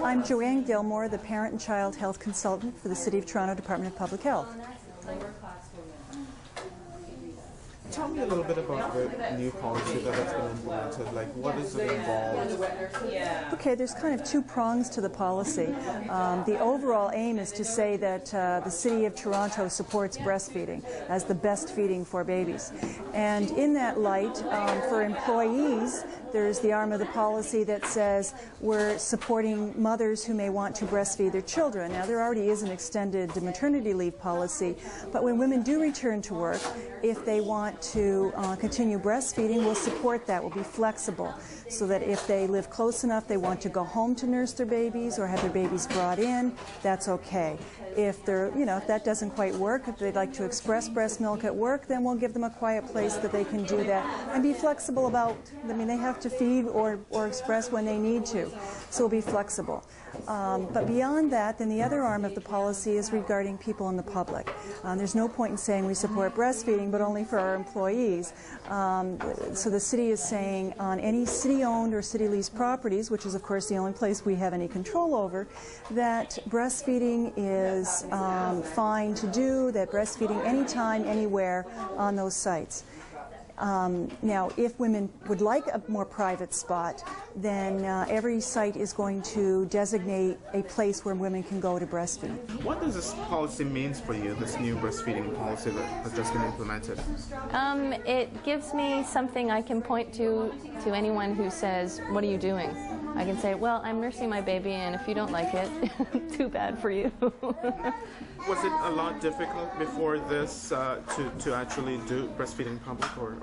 I'm Joanne Gilmore, the Parent and Child Health Consultant for the City of Toronto Department of Public Health. Tell me a little bit about the new policy that's been implemented. Like, what does it involve? Okay, there's kind of two prongs to the policy. The overall aim is to say that the City of Toronto supports breastfeeding as the best feeding for babies. And in that light, for employees, there's the arm of the policy that says we're supporting mothers who may want to breastfeed their children. Now, there already is an extended maternity leave policy, but when women do return to work, if they want to continue breastfeeding, we'll support that. We'll be flexible so that if they live close enough, they want to go home to nurse their babies or have their babies brought in, that's okay. If they're, if that doesn't quite work, if they'd like to express breast milk at work, then we'll give them a quiet place that they can do that and be flexible about. They have to feed or express when they need to, so we'll be flexible. But beyond that, then the other arm of the policy is regarding people in the public. There's no point in saying we support breastfeeding, but only for our employees. So the city is saying on any city-owned or city-leased properties, which is of course the only place we have any control over, that breastfeeding is fine to do, that breastfeeding anytime, anywhere on those sites. Now, if women would like a more private spot, then every site is going to designate a place where women can go to breastfeed. What does this policy mean for you, this new breastfeeding policy that has just been implemented? It gives me something I can point to anyone who says, "What are you doing?" I can say, "Well, I'm nursing my baby, and if you don't like it, too bad for you." Was it a lot difficult before this to actually do breastfeeding in public, or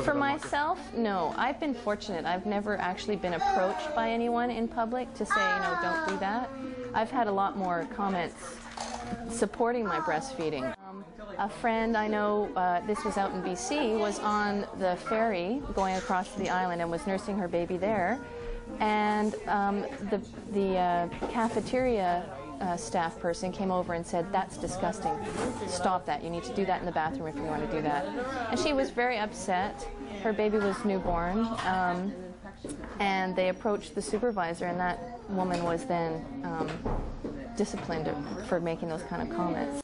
For myself, no. I've been fortunate. I've never actually been approached by anyone in public to say, don't do that. I've had a lot more comments supporting my breastfeeding. A friend I know, this was out in BC, was on the ferry going across the island and was nursing her baby there. And the cafeteria staff person came over and said, "That's disgusting. Stop that. You need to do that in the bathroom if you want to do that." And she was very upset. Her baby was newborn. And they approached the supervisor, and that woman was then disciplined for making those kind of comments.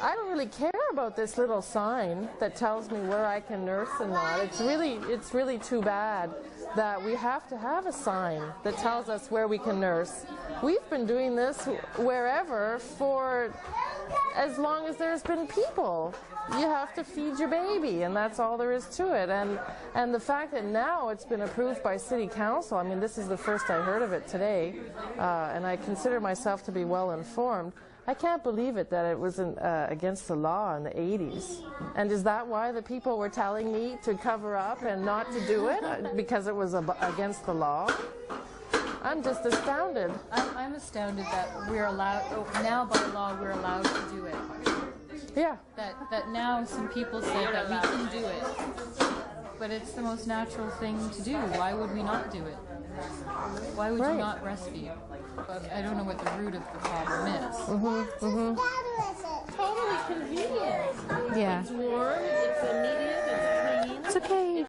I don't really care about this little sign that tells me where I can nurse and not. It's really too bad that we have to have a sign that tells us where we can nurse. We've been doing this wherever for as long as there's been people. You have to feed your baby, and that's all there is to it. And the fact that now it's been approved by City Council, this is the first I heard of it today, and I consider myself to be well informed. I can't believe it that it was against the law in the 80s. And is that why the people were telling me to cover up and not to do it? Because it was against the law? I'm just astounded. I'm astounded that we're allowed, now by law we're allowed to do it. Yeah. That now some people say that we can do it. But it's the most natural thing to do. Why would we not do it? Why would you not breastfeed? I don't know what the root of the problem is. Totally convenient. Yeah. It's warm, it's immediate, it's clean. It's okay.